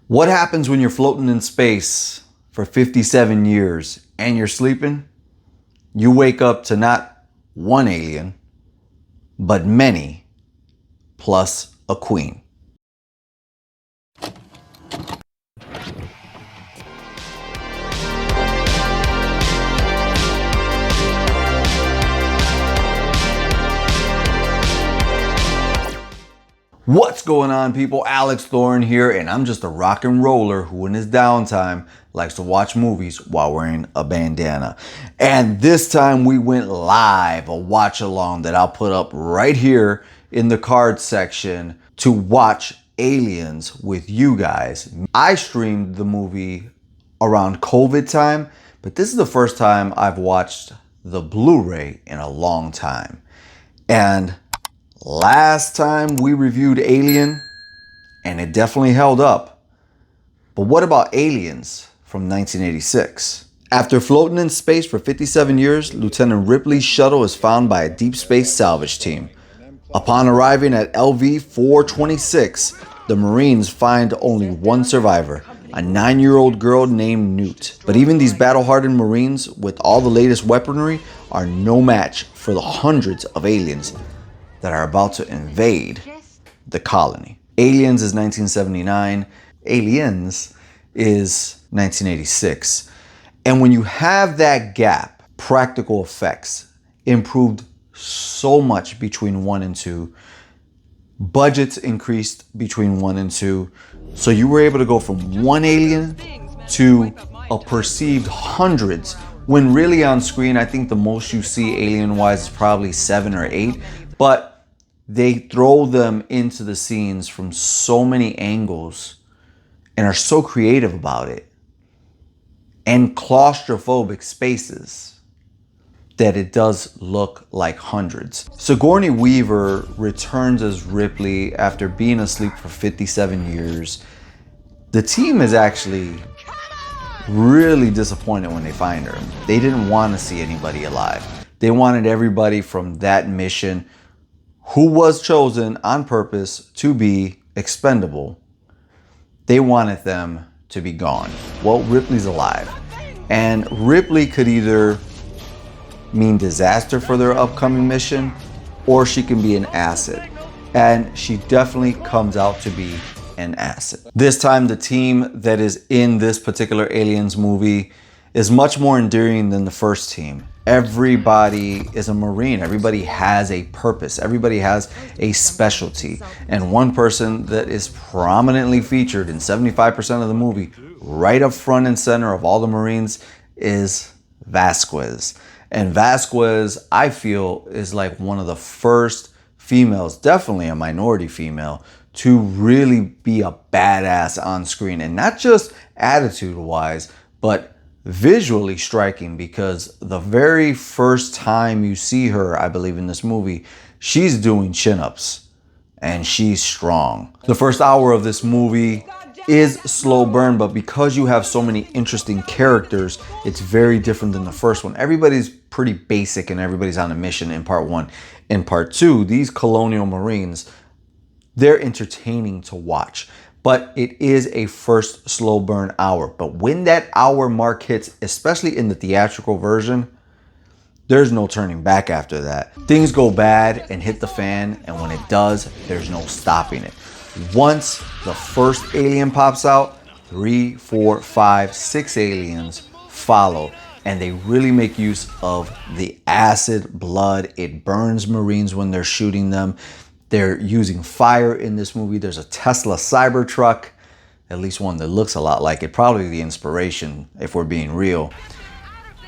What happens when you're floating in space for 57 years and you're sleeping? You wake up to not one alien, but many, plus a queen. What's going on, people? Alex Thorn here, and I'm just a rock and roller who in his downtime likes to watch movies while wearing a bandana. And this time we went live, a watch along that I'll put up right here in the card section to watch Aliens with you guys. I streamed the movie around COVID time, but this is the first time I've watched the Blu-ray in a long time. And last time we reviewed Alien, and it definitely held up. But what about Aliens from 1986? After floating in space for 57 years, Lieutenant Ripley's shuttle is found by a deep space salvage team. Upon arriving at LV-426, the Marines find only one survivor, a 9-year-old girl named Newt. But even these battle-hardened Marines with all the latest weaponry are no match for the hundreds of aliens that are about to invade the colony. Aliens is 1979. Aliens is 1986. And when you have that gap, practical effects improved so much between 1 and 2. Budgets increased between 1 and 2. So you were able to go from one alien to a perceived hundreds, when really on screen, I think the most you see alien-wise is probably 7 or 8. But they throw them into the scenes from so many angles and are so creative about it, and claustrophobic spaces, that it does look like hundreds. Sigourney Weaver returns as Ripley after being asleep for 57 years. The team is actually really disappointed when they find her. They didn't want to see anybody alive. They wanted everybody from that mission who was chosen on purpose to be expendable. They wanted them to be gone. Well, Ripley's alive. And Ripley could either mean disaster for their upcoming mission, or she can be an asset. And she definitely comes out to be an asset. This time, the team that is in this particular Aliens movie is much more endearing than the first team. Everybody is a Marine. Everybody has a purpose. Everybody has a specialty. And one person that is prominently featured in 75% of the movie, right up front and center of all the Marines, is Vasquez. And Vasquez, I feel, is like one of the first females, definitely a minority female, to really be a badass on screen. And not just attitude-wise, but visually striking, because the very first time you see her, I believe in this movie, she's doing chin-ups and she's strong. The first hour of this movie is slow burn, but because you have so many interesting characters, it's very different than the first one. Everybody's pretty basic and everybody's on a mission in part 1. In part 2, these colonial Marines, they're entertaining to watch. But it is a first slow burn hour. But when that hour mark hits, especially in the theatrical version, there's no turning back after that. Things go bad and hit the fan, and when it does, there's no stopping it. Once the first alien pops out, 3, 4, 5, 6 aliens follow. And they really make use of the acid blood. It burns Marines when they're shooting them. They're using fire in this movie. There's a Tesla Cybertruck, at least one that looks a lot like it, probably the inspiration, if we're being real,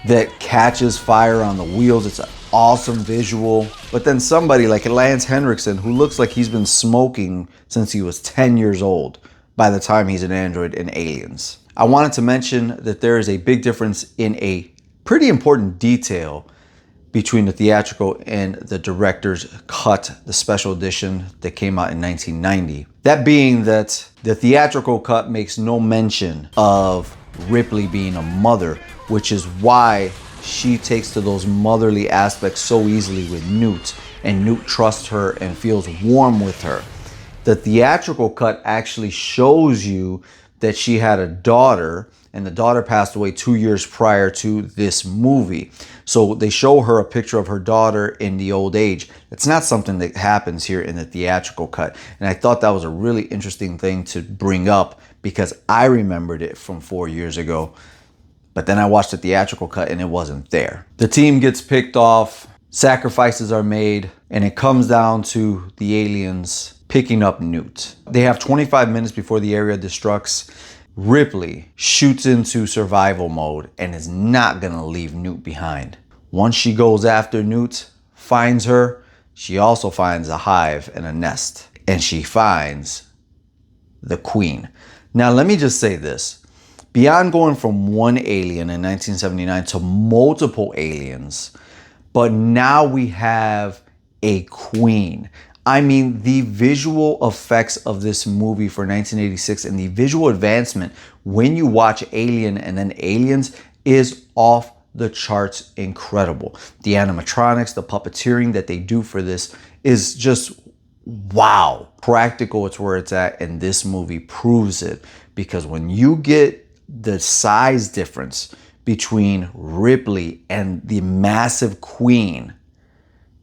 that catches fire on the wheels. It's an awesome visual. But then somebody like Lance Henriksen, who looks like he's been smoking since he was 10 years old by the time he's an android in Aliens. I wanted to mention that there is a big difference in a pretty important detail between the theatrical and the director's cut, the special edition that came out in 1990. That being that the theatrical cut makes no mention of Ripley being a mother, which is why she takes to those motherly aspects so easily with Newt, and Newt trusts her and feels warm with her. The theatrical cut actually shows you that she had a daughter, and the daughter passed away 2 years prior to this movie. So they show her a picture of her daughter in the old age. It's not something that happens here in the theatrical cut. And I thought that was a really interesting thing to bring up because I remembered it from 4 years ago. But then I watched the theatrical cut and it wasn't there. The team gets picked off, sacrifices are made, and it comes down to the aliens picking up Newt. They have 25 minutes before the area destructs. Ripley shoots into survival mode and is not gonna leave Newt behind. Once she goes after Newt, finds her, she also finds a hive and a nest, and she finds the queen. Now let me just say this. Beyond going from one alien in 1979 to multiple aliens, but now we have a queen. I mean, the visual effects of this movie for 1986 and the visual advancement when you watch Alien and then Aliens is off the charts incredible. The animatronics, the puppeteering that they do for this is just wow. Practical, it's where it's at, and this movie proves it, because when you get the size difference between Ripley and the massive queen,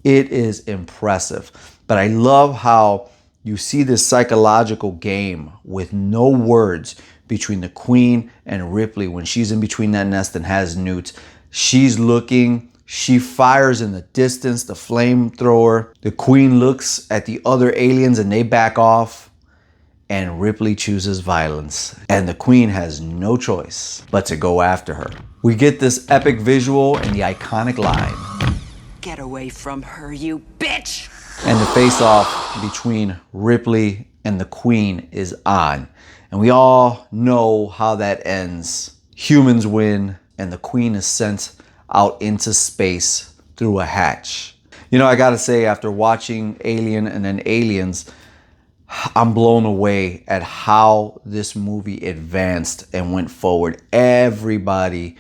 it is impressive. But I love how you see this psychological game with no words between the queen and Ripley when she's in between that nest and has Newt. She's looking, she fires in the distance, the flamethrower. The queen looks at the other aliens and they back off, and Ripley chooses violence. And the queen has no choice but to go after her. We get this epic visual and the iconic line, "Get away from her, you bitch!" And the face-off between Ripley and the queen is on. And we all know how that ends. Humans win, and the queen is sent out into space through a hatch. You know, I gotta say, after watching Alien and then Aliens, I'm blown away at how this movie advanced and went forward. Everybody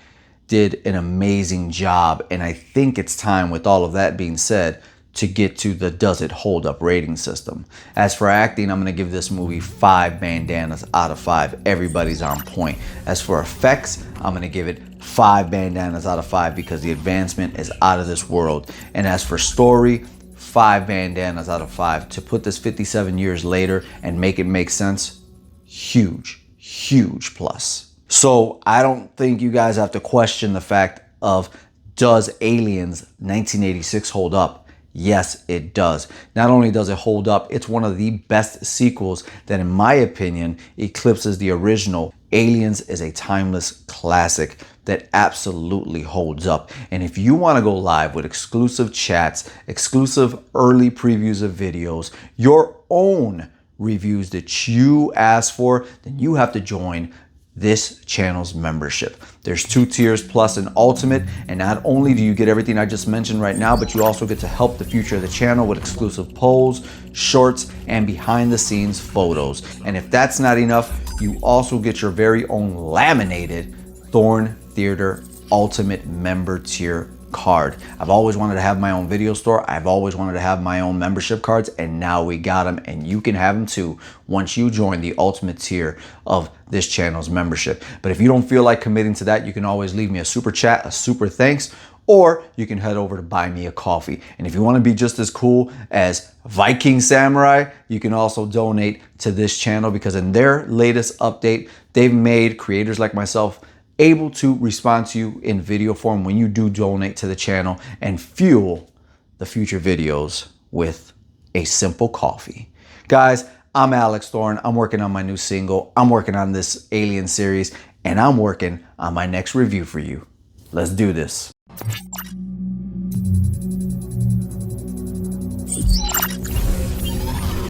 did an amazing job. And I think it's time, with all of that being said, to get to the does it hold up rating system. As for acting, I'm gonna give this movie 5 bandanas out of 5. Everybody's on point. As for effects, I'm gonna give it 5 bandanas out of 5 because the advancement is out of this world. And as for story, 5 bandanas out of 5. To put this 57 years later and make it make sense, huge, huge plus. So I don't think you guys have to question the fact of, does Aliens 1986 hold up? Yes, it does. Not only does it hold up, it's one of the best sequels that, in my opinion, eclipses the original. Aliens is a timeless classic that absolutely holds up. And if you want to go live with exclusive chats, exclusive early previews of videos, your own reviews that you ask for, then you have to join this channel's membership. There's 2 tiers, plus an ultimate, and not only do you get everything I just mentioned right now, but you also get to help the future of the channel with exclusive polls, shorts, and behind the scenes photos. And if that's not enough, you also get your very own laminated Thorn Theater Ultimate Member Tier card. I've always wanted to have my own video store. I've always wanted to have my own membership cards, and now we got them, and you can have them too once you join the ultimate tier of this channel's membership. But if you don't feel like committing to that, you can always leave me a super chat, a super thanks, or you can head over to buy me a coffee. And if you want to be just as cool as Viking Samurai, you can also donate to this channel, because in their latest update, they've made creators like myself able to respond to you in video form when you do donate to the channel and fuel the future videos with a simple coffee. Guys, I'm Alex Thorn. I'm working on my new single. I'm working on this Alien series, and I'm working on my next review for you. Let's do this.